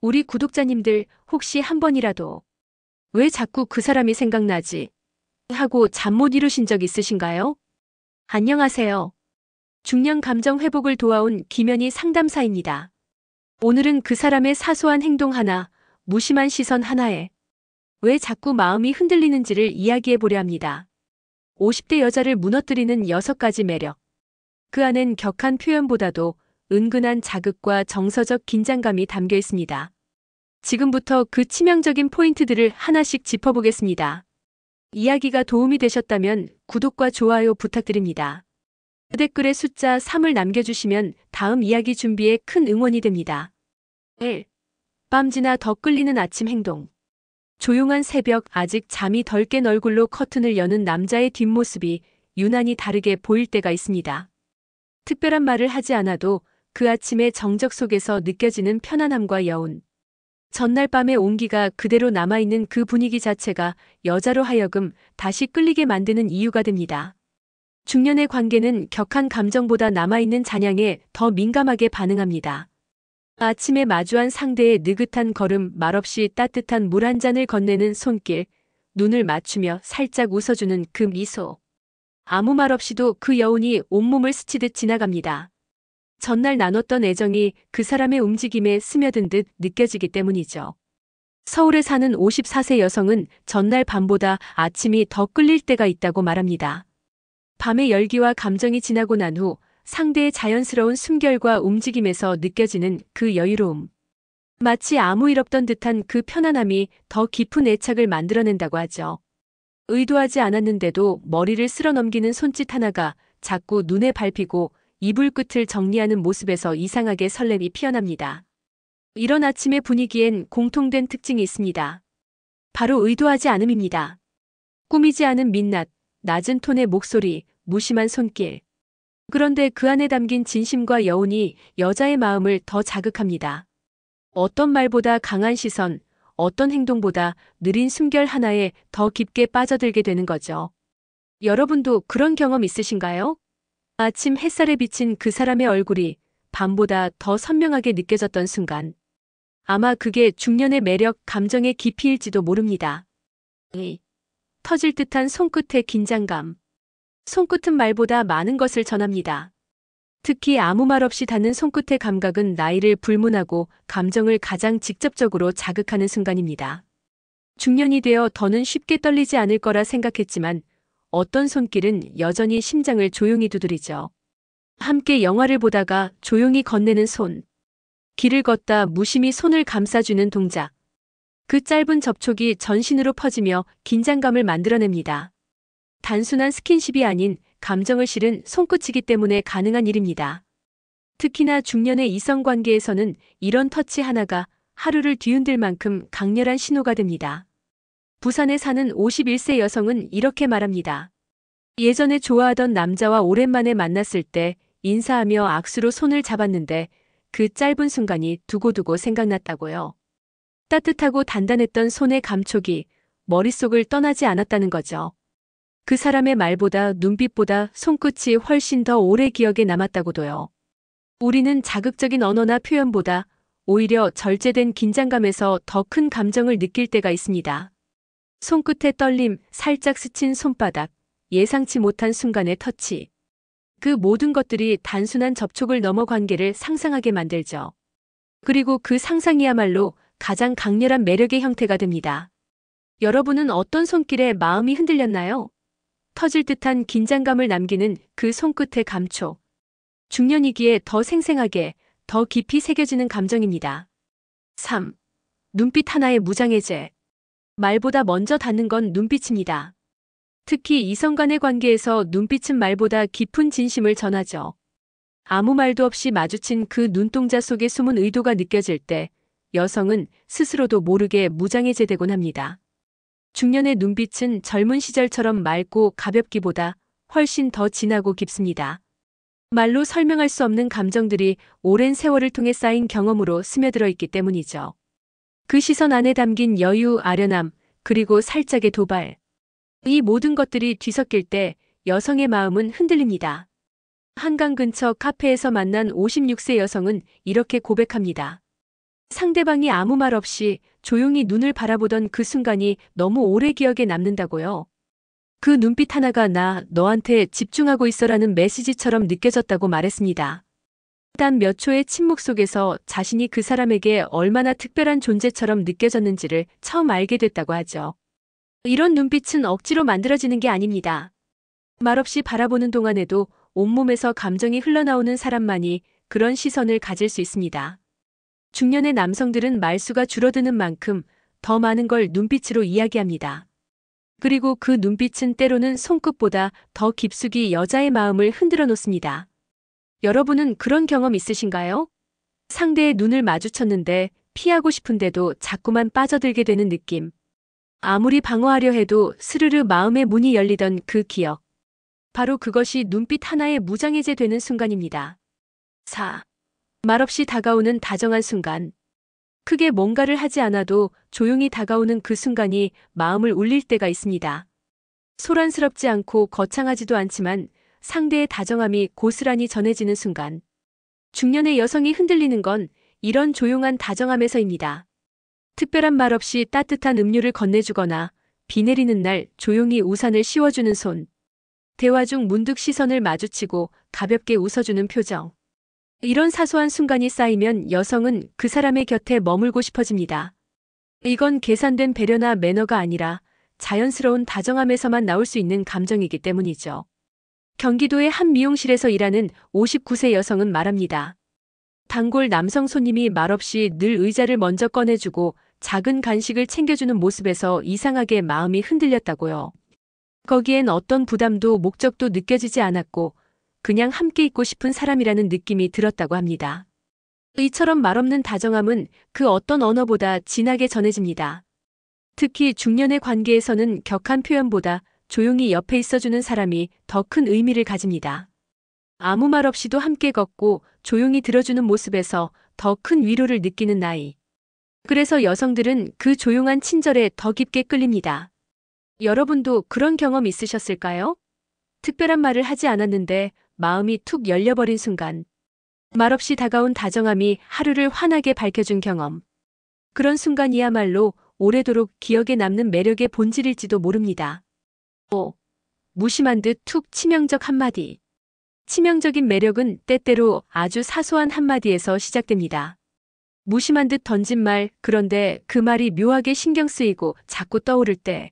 우리 구독자님들 혹시 한 번이라도 왜 자꾸 그 사람이 생각나지? 하고 잠 못 이루신 적 있으신가요? 안녕하세요. 중년 감정 회복을 도와온 김연희 상담사입니다. 오늘은 그 사람의 사소한 행동 하나, 무심한 시선 하나에 왜 자꾸 마음이 흔들리는지를 이야기해 보려 합니다. 50대 여자를 무너뜨리는 6가지 매력. 그 안엔 격한 표현보다도 은근한 자극과 정서적 긴장감이 담겨 있습니다. 지금부터 그 치명적인 포인트들을 하나씩 짚어보겠습니다. 이야기가 도움이 되셨다면 구독과 좋아요 부탁드립니다. 댓글에 숫자 3을 남겨주시면 다음 이야기 준비에 큰 응원이 됩니다. 1. 빰지나 더 끌리는 아침 행동. 조용한 새벽 아직 잠이 덜 깬 얼굴로 커튼을 여는 남자의 뒷모습이 유난히 다르게 보일 때가 있습니다. 특별한 말을 하지 않아도 그 아침의 정적 속에서 느껴지는 편안함과 여운. 전날 밤의 온기가 그대로 남아있는 그 분위기 자체가 여자로 하여금 다시 끌리게 만드는 이유가 됩니다. 중년의 관계는 격한 감정보다 남아있는 잔향에 더 민감하게 반응합니다. 아침에 마주한 상대의 느긋한 걸음, 말없이 따뜻한 물 한 잔을 건네는 손길, 눈을 맞추며 살짝 웃어주는 그 미소. 아무 말 없이도 그 여운이 온몸을 스치듯 지나갑니다. 전날 나눴던 애정이 그 사람의 움직임에 스며든 듯 느껴지기 때문이죠. 서울에 사는 54세 여성은 전날 밤보다 아침이 더 끌릴 때가 있다고 말합니다. 밤의 열기와 감정이 지나고 난 후 상대의 자연스러운 숨결과 움직임에서 느껴지는 그 여유로움. 마치 아무 일 없던 듯한 그 편안함이 더 깊은 애착을 만들어낸다고 하죠. 의도하지 않았는데도 머리를 쓸어 넘기는 손짓 하나가 자꾸 눈에 밟히고 이불 끝을 정리하는 모습에서 이상하게 설렘이 피어납니다. 이런 아침의 분위기엔 공통된 특징이 있습니다. 바로 의도하지 않음입니다. 꾸미지 않은 민낯, 낮은 톤의 목소리, 무심한 손길. 그런데 그 안에 담긴 진심과 여운이 여자의 마음을 더 자극합니다. 어떤 말보다 강한 시선, 어떤 행동보다 느린 숨결 하나에 더 깊게 빠져들게 되는 거죠. 여러분도 그런 경험 있으신가요? 아침 햇살에 비친 그 사람의 얼굴이 밤보다 더 선명하게 느껴졌던 순간. 아마 그게 중년의 매력, 감정의 깊이일지도 모릅니다. 2. 터질 듯한 손끝의 긴장감. 손끝은 말보다 많은 것을 전합니다. 특히 아무 말 없이 닿는 손끝의 감각은 나이를 불문하고 감정을 가장 직접적으로 자극하는 순간입니다. 중년이 되어 더는 쉽게 떨리지 않을 거라 생각했지만 어떤 손길은 여전히 심장을 조용히 두드리죠. 함께 영화를 보다가 조용히 건네는 손. 길을 걷다 무심히 손을 감싸주는 동작. 그 짧은 접촉이 전신으로 퍼지며 긴장감을 만들어냅니다. 단순한 스킨십이 아닌 감정을 실은 손끝이기 때문에 가능한 일입니다. 특히나 중년의 이성관계에서는 이런 터치 하나가 하루를 뒤흔들 만큼 강렬한 신호가 됩니다. 부산에 사는 51세 여성은 이렇게 말합니다. 예전에 좋아하던 남자와 오랜만에 만났을 때 인사하며 악수로 손을 잡았는데 그 짧은 순간이 두고두고 생각났다고요. 따뜻하고 단단했던 손의 감촉이 머릿속을 떠나지 않았다는 거죠. 그 사람의 말보다 눈빛보다 손끝이 훨씬 더 오래 기억에 남았다고도요. 우리는 자극적인 언어나 표현보다 오히려 절제된 긴장감에서 더 큰 감정을 느낄 때가 있습니다. 손끝의 떨림, 살짝 스친 손바닥, 예상치 못한 순간의 터치. 그 모든 것들이 단순한 접촉을 넘어 관계를 상상하게 만들죠. 그리고 그 상상이야말로 가장 강렬한 매력의 형태가 됩니다. 여러분은 어떤 손길에 마음이 흔들렸나요? 터질 듯한 긴장감을 남기는 그 손끝의 감촉. 중년이기에 더 생생하게, 더 깊이 새겨지는 감정입니다. 3. 눈빛 하나의 무장해제. 말보다 먼저 닿는 건 눈빛입니다. 특히 이성 간의 관계에서 눈빛은 말보다 깊은 진심을 전하죠. 아무 말도 없이 마주친 그 눈동자 속에 숨은 의도가 느껴질 때 여성은 스스로도 모르게 무장해제되곤 합니다. 중년의 눈빛은 젊은 시절처럼 맑고 가볍기보다 훨씬 더 진하고 깊습니다. 말로 설명할 수 없는 감정들이 오랜 세월을 통해 쌓인 경험으로 스며들어 있기 때문이죠. 그 시선 안에 담긴 여유, 아련함, 그리고 살짝의 도발. 이 모든 것들이 뒤섞일 때 여성의 마음은 흔들립니다. 한강 근처 카페에서 만난 56세 여성은 이렇게 고백합니다. 상대방이 아무 말 없이 조용히 눈을 바라보던 그 순간이 너무 오래 기억에 남는다고요. 그 눈빛 하나가 나 너한테 집중하고 있어라는 메시지처럼 느껴졌다고 말했습니다. 단 몇 초의 침묵 속에서 자신이 그 사람에게 얼마나 특별한 존재처럼 느껴졌는지를 처음 알게 됐다고 하죠. 이런 눈빛은 억지로 만들어지는 게 아닙니다. 말없이 바라보는 동안에도 온몸에서 감정이 흘러나오는 사람만이 그런 시선을 가질 수 있습니다. 중년의 남성들은 말수가 줄어드는 만큼 더 많은 걸 눈빛으로 이야기합니다. 그리고 그 눈빛은 때로는 손끝보다 더 깊숙이 여자의 마음을 흔들어 놓습니다. 여러분은 그런 경험 있으신가요? 상대의 눈을 마주쳤는데 피하고 싶은데도 자꾸만 빠져들게 되는 느낌. 아무리 방어하려 해도 스르르 마음의 문이 열리던 그 기억. 바로 그것이 눈빛 하나에 무장해제되는 순간입니다. 4. 말없이 다가오는 다정한 순간. 크게 뭔가를 하지 않아도 조용히 다가오는 그 순간이 마음을 울릴 때가 있습니다. 소란스럽지 않고 거창하지도 않지만 상대의 다정함이 고스란히 전해지는 순간. 중년의 여성이 흔들리는 건 이런 조용한 다정함에서입니다. 특별한 말 없이 따뜻한 음료를 건네주거나 비 내리는 날 조용히 우산을 씌워주는 손. 대화 중 문득 시선을 마주치고 가볍게 웃어주는 표정. 이런 사소한 순간이 쌓이면 여성은 그 사람의 곁에 머물고 싶어집니다. 이건 계산된 배려나 매너가 아니라 자연스러운 다정함에서만 나올 수 있는 감정이기 때문이죠. 경기도의 한 미용실에서 일하는 59세 여성은 말합니다. 단골 남성 손님이 말없이 늘 의자를 먼저 꺼내주고 작은 간식을 챙겨주는 모습에서 이상하게 마음이 흔들렸다고요. 거기엔 어떤 부담도 목적도 느껴지지 않았고 그냥 함께 있고 싶은 사람이라는 느낌이 들었다고 합니다. 이처럼 말없는 다정함은 그 어떤 언어보다 진하게 전해집니다. 특히 중년의 관계에서는 격한 표현보다 조용히 옆에 있어주는 사람이 더 큰 의미를 가집니다. 아무 말 없이도 함께 걷고 조용히 들어주는 모습에서 더 큰 위로를 느끼는 나이. 그래서 여성들은 그 조용한 친절에 더 깊게 끌립니다. 여러분도 그런 경험 있으셨을까요? 특별한 말을 하지 않았는데 마음이 툭 열려버린 순간. 말없이 다가온 다정함이 하루를 환하게 밝혀준 경험. 그런 순간이야말로 오래도록 기억에 남는 매력의 본질일지도 모릅니다. 5. 무심한 듯 툭 치명적 한마디. 치명적인 매력은 때때로 아주 사소한 한마디에서 시작됩니다. 무심한 듯 던진 말, 그런데 그 말이 묘하게 신경 쓰이고 자꾸 떠오를 때.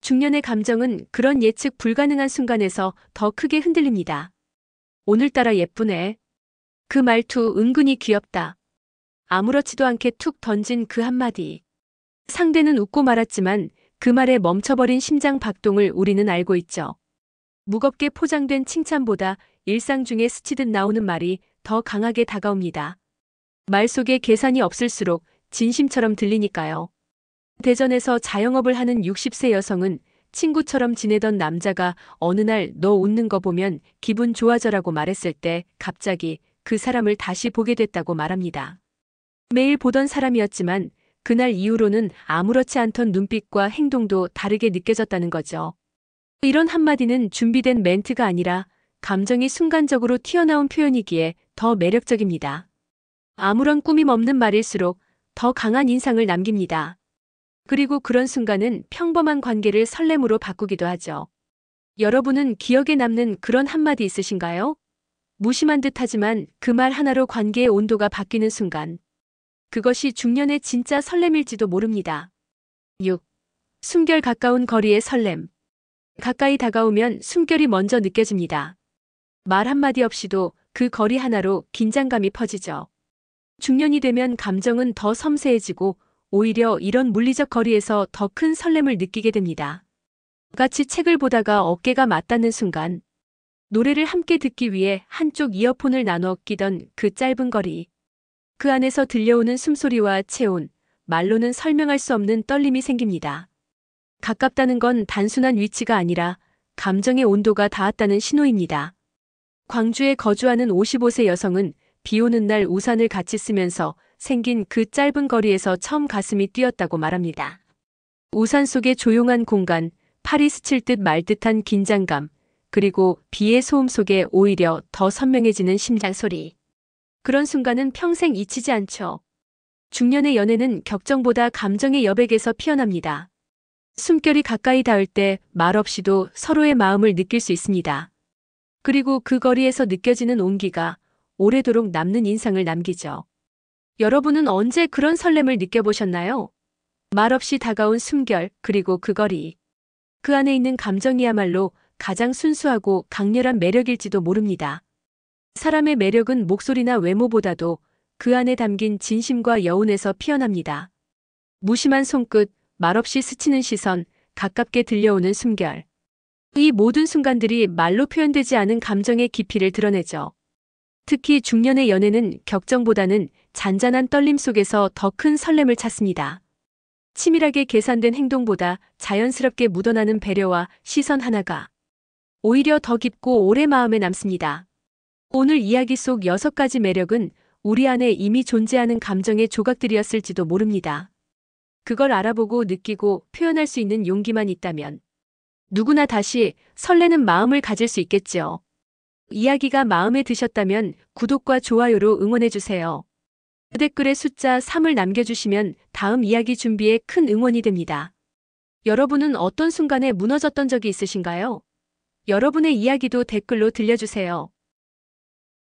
중년의 감정은 그런 예측 불가능한 순간에서 더 크게 흔들립니다. 오늘따라 예쁘네. 그 말투 은근히 귀엽다. 아무렇지도 않게 툭 던진 그 한마디. 상대는 웃고 말았지만 그 말에 멈춰버린 심장 박동을 우리는 알고 있죠. 무겁게 포장된 칭찬보다 일상 중에 스치듯 나오는 말이 더 강하게 다가옵니다. 말 속에 계산이 없을수록 진심처럼 들리니까요. 대전에서 자영업을 하는 60세 여성은 친구처럼 지내던 남자가 어느 날 너 웃는 거 보면 기분 좋아져라고 말했을 때 갑자기 그 사람을 다시 보게 됐다고 말합니다. 매일 보던 사람이었지만 그날 이후로는 아무렇지 않던 눈빛과 행동도 다르게 느껴졌다는 거죠. 이런 한마디는 준비된 멘트가 아니라 감정이 순간적으로 튀어나온 표현이기에 더 매력적입니다. 아무런 꾸밈 없는 말일수록 더 강한 인상을 남깁니다. 그리고 그런 순간은 평범한 관계를 설렘으로 바꾸기도 하죠. 여러분은 기억에 남는 그런 한마디 있으신가요? 무심한 듯하지만 그 말 하나로 관계의 온도가 바뀌는 순간. 그것이 중년의 진짜 설렘일지도 모릅니다. 6. 숨결 가까운 거리의 설렘. 가까이 다가오면 숨결이 먼저 느껴집니다. 말 한마디 없이도 그 거리 하나로 긴장감이 퍼지죠. 중년이 되면 감정은 더 섬세해지고 오히려 이런 물리적 거리에서 더 큰 설렘을 느끼게 됩니다. 같이 책을 보다가 어깨가 맞닿는 순간, 노래를 함께 듣기 위해 한쪽 이어폰을 나눠 끼던 그 짧은 거리. 그 안에서 들려오는 숨소리와 체온, 말로는 설명할 수 없는 떨림이 생깁니다. 가깝다는 건 단순한 위치가 아니라 감정의 온도가 닿았다는 신호입니다. 광주에 거주하는 55세 여성은 비 오는 날 우산을 같이 쓰면서 생긴 그 짧은 거리에서 처음 가슴이 뛰었다고 말합니다. 우산 속의 조용한 공간, 팔이 스칠 듯 말 듯한 긴장감, 그리고 비의 소음 속에 오히려 더 선명해지는 심장 소리. 그런 순간은 평생 잊히지 않죠. 중년의 연애는 격정보다 감정의 여백에서 피어납니다. 숨결이 가까이 닿을 때 말없이도 서로의 마음을 느낄 수 있습니다. 그리고 그 거리에서 느껴지는 온기가 오래도록 남는 인상을 남기죠. 여러분은 언제 그런 설렘을 느껴보셨나요? 말없이 다가온 숨결, 그리고 그 거리. 그 안에 있는 감정이야말로 가장 순수하고 강렬한 매력일지도 모릅니다. 사람의 매력은 목소리나 외모보다도 그 안에 담긴 진심과 여운에서 피어납니다. 무심한 손끝, 말없이 스치는 시선, 가깝게 들려오는 숨결. 이 모든 순간들이 말로 표현되지 않은 감정의 깊이를 드러내죠. 특히 중년의 연애는 격정보다는 잔잔한 떨림 속에서 더 큰 설렘을 찾습니다. 치밀하게 계산된 행동보다 자연스럽게 묻어나는 배려와 시선 하나가 오히려 더 깊고 오래 마음에 남습니다. 오늘 이야기 속 6가지 매력은 우리 안에 이미 존재하는 감정의 조각들이었을지도 모릅니다. 그걸 알아보고 느끼고 표현할 수 있는 용기만 있다면 누구나 다시 설레는 마음을 가질 수 있겠지요. 이야기가 마음에 드셨다면 구독과 좋아요로 응원해주세요. 댓글에 숫자 3을 남겨주시면 다음 이야기 준비에 큰 응원이 됩니다. 여러분은 어떤 순간에 무너졌던 적이 있으신가요? 여러분의 이야기도 댓글로 들려주세요.